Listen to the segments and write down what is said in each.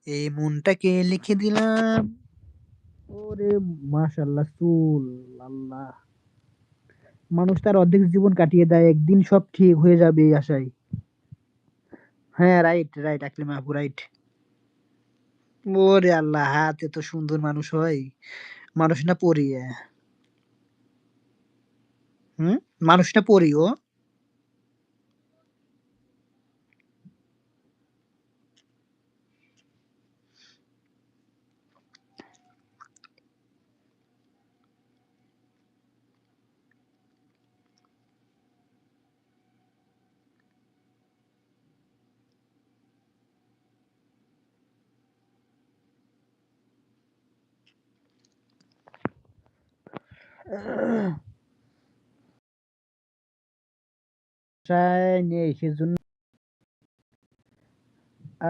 এই মনটাকে লিখে দিলাম। ওরে মাশাআল্লাহ চুল, আল্লাহ। মানুষ তার অর্ধেক জীবন কাটিয়ে দেয়, একদিন সব ঠিক হয়ে যাবে এই আশায়। হ্যাঁ, রাইট, রাইট, আকলিমা আপু, রাইট। ওরে আল্লাহ, হাত এত সুন্দর মানুষ হয়? মানুষ না পরী? হুম? মানুষ না পরী ও? বাসায় নেই সেজন্য।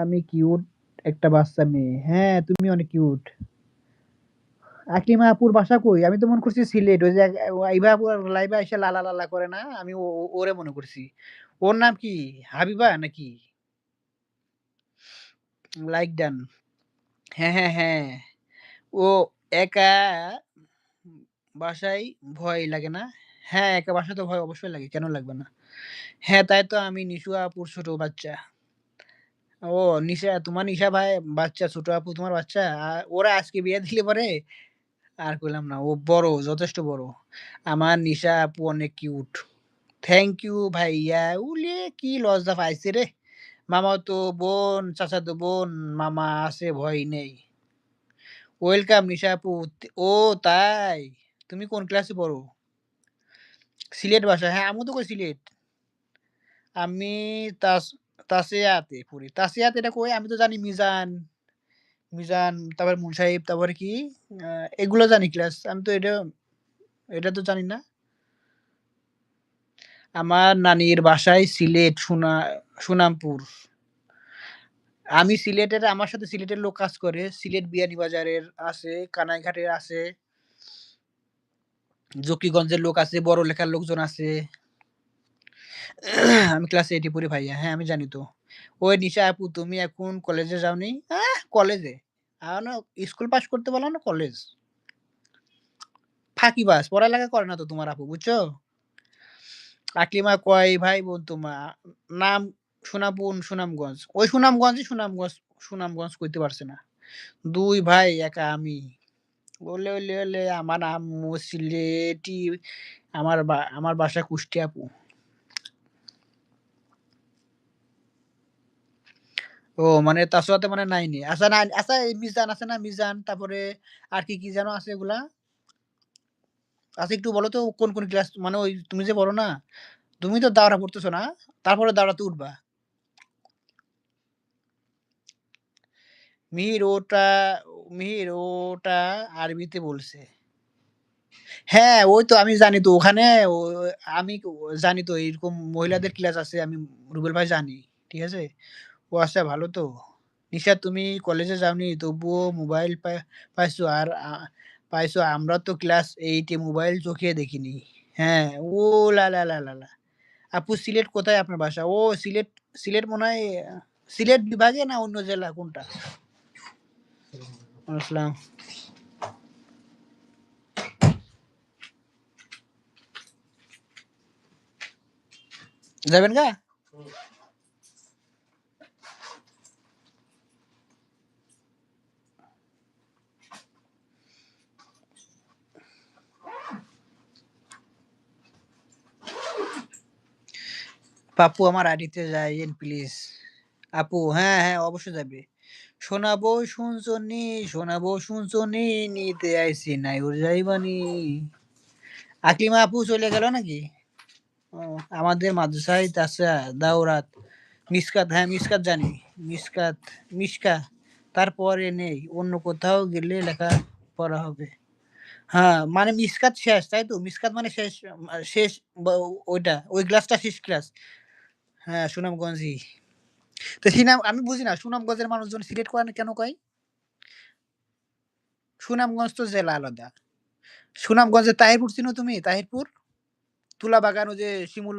আমি কিউট একটা বাচ্চা মেয়ে। হ্যাঁ, তুমি অনেক কিউট। আকলিমা আপুর বাসা কই? আমি তো মনে করছি সিলেট। ওই যে আইবা আপু লাইভে এসে লালা লালা করে না? আমি ওরে মনে করছি। ওর নাম কি? হাবিবা নাকি? Like done. হ্যাঁ, হ্যাঁ, হ্যাঁ। ও একা বাসায় ভয় লাগে না? হ্যাঁ, একা বাসায় তো ভয় অবশ্যই লাগে। কেন লাগবে না? হ্যাঁ, তাই তো আমি নিশু আপুর ছোট বাচ্চা। ও নিশা, তোমার নিশা ভাই বাচ্চা, ছোট আপু তোমার বাচ্চা। ওরা আজকে বিয়ে দিলে পরে আর কইলাম না। ও বড়, যথেষ্ট বড়। আমার নিশা আপু অনেক কিউট। থ্যাংক ইউ ভাইয়া। উলে কি লজ্জা পাইছে রে! মামাতো বোন, চাচাতো বোন, মামা আছে, ভয় নেই। ওয়েলকাম নিশা আপু। ও তাই? তুমি কোন ক্লাসে পড়ো? সিলেট বাসা? হ্যাঁ, আমিও তো কই সিলেট। আমি তাস তাসিয়াতে পড়ি। তাসিয়াত এটা কই? আমি তো জানি মিজান, মিজান, তারপরে মুসাইব, তারপরে কি? আ এগুলো জানি ক্লাস। আমি তো এটা তো জানি না। আমার নানির বাসায় সিলেট সুনামপুর। আমি সিলেটের, আমার সাথে সিলেটের লোক কাজ করে। সিলেট বিয়ানীবাজারের আছে, কানাইঘাটের আছে, জকিগঞ্জের লোক আছে, বড়লেখার লোকজন আছে। আমি ক্লাস 8 এ পড়ি ভাইয়া। হ্যাঁ, আমি জানি তো। ওই নিশা আপু, তুমি এখন কলেজে যাওনি? কলেজে? না, স্কুল পাস করতে পারলাম না, কলেজ? ফাঁকিবাজ, পড়ালেখা করে না তো তোমার আপু, বুঝছো? আকলিমা কয় ভাই বোন তোমার? নাম সুনামগঞ্জ। ওই সুনামগঞ্জই সুনামগঞ্জ, সুনামগঞ্জ কইতে পারছে না। ২ ভাই, একা আমি। ওলে, ওলে, ওলে, আমার আম্মু সিলেটি, আমার বাসা কুষ্টিয়া আপু। ও মানে তার সাথে মানে নাইনি। আচ্ছা, আচ্ছা, এই মিজান আছে না? মিজান, তারপরে আর কি, কি যেন আছে এগুলা? আচ্ছা, একটু বলো তো কোন ক্লাস, মানে ওই তুমি যে পড়ো না? তুমি তো দাওরা পড়তেছো না? তারপরে দাওরাতে উঠবা। মিহির ওটা মিহির ওটা আরবিতে বলছে। হ্যাঁ, ওই তো আমি জানি তো ওখানে ও আমি জানি তো এরকম মহিলাদের ক্লাস আছে, আমি রুবেল ভাই জানি। ঠিক আছে? ও আচ্ছা, ভালো তো। নিশা তুমি কলেজে যাওনি তবুও মোবাইল পাইছো, আর পাইছো। আমরা তো ক্লাস 8 এ মোবাইল চোখে দেখিনি। হ্যাঁ, ও লা, লা, লা, লা, লা। আপু সিলেট কোথায় আপনার বাসা? ও সিলেট, সিলেট মনে হয় সিলেট বিভাগে না অন্য জেলা কোনটা? আসসালাম। যাবেন গা? পাপ্পু আমার আইডিতে যাইয়েন প্লিজ। আপু হ্যাঁ, হ্যাঁ, অবশ্যই যাবে। শোনাবো শুনছনি, শোনাবো শুনছনি, নিতে আইছি নাইর যাইবানি। আকলিমা আপু চলে গেল নাকি? ও, আমাদের মাদ্রাসায় তাসা দাওরাত মিসকাত, হ্যাঁ মিসকাত জানি। মিসকাত, মিশকা, তারপরে নেই। অন্য কোথাও গেলে লেখা পড়া হবে। হ্যাঁ, মানে মিসকাত শেষ, তাই তো? মিসকাত মানে শেষ, শেষ বা ওইটা, ওই ক্লাসটা শেষ ক্লাস। হ্যাঁ, সুনামগঞ্জই। তো আমি বুঝি না সুনামগঞ্জের মানুষজন সিলেট করে না কেন কয়? সুনামগঞ্জ তো জেলা আলাদা। সুনামগঞ্জের তাহিরপুর চিনো তুমি? তাহিরপুর? তুলা বাগান, ওই যে শিমুল